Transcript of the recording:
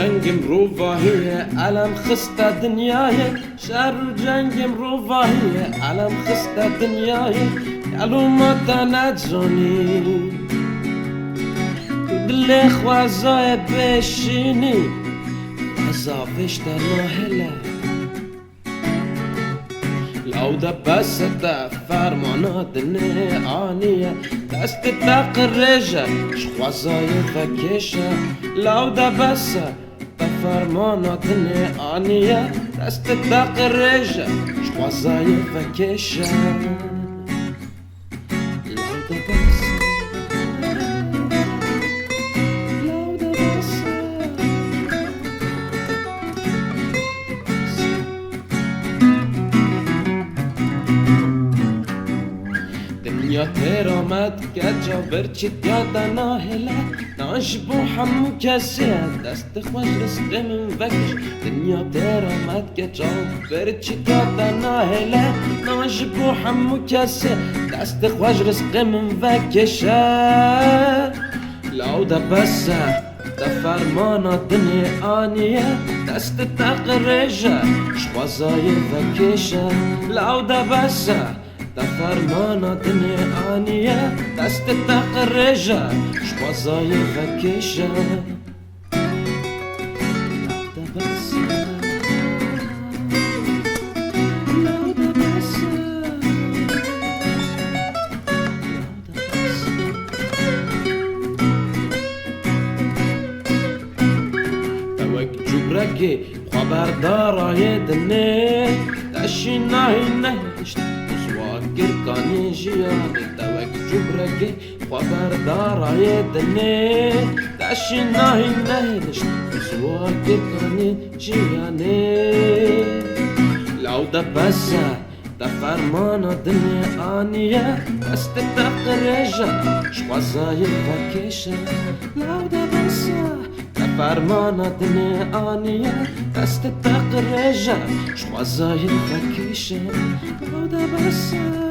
جنگم روواهیه علم خسته دنیایه شهر و جنگم روواهیه علم خسته دنیایه معلومات نجانی دل خوازای بشینی خوازاوش در ناهله لو دبست فرمانات آنية دست تقرجة شخوازاي فكيشة لو دبست فرمانات آنية دست تقرجة شخوازاي فكيشة لو دبست دنیا تیر آمد که جا برچید یادا ناهله ناجبو حمو کسیه دست خوش رزق من وکش دنیا تیر آمد که جا برچید یادا ناهله ناجبو حمو کسیه دست خوش رزق من وکشه لو ده بسه ده فرمانا دنیا آنیه دست تقرجه شوازای وکشه لو ده بسه ده فرمانا دنیا آنیه دست تقرجه شوازای وکشه ده بسه لو ده بسه جبرگی خبردارای دنه داشی نهی نهشت بزواگر کانی جیانی توک جبرگی خبردارای دنه داشی نهی نهشت بزواگر کانی جیانی لو ده بسه ده فرمانا دنیا آنیه دست تقرجه شوازای وکشه لو ده بسه فرمانا دنیا آنیه دست تقرجه شوازای وکشه لو ده بسه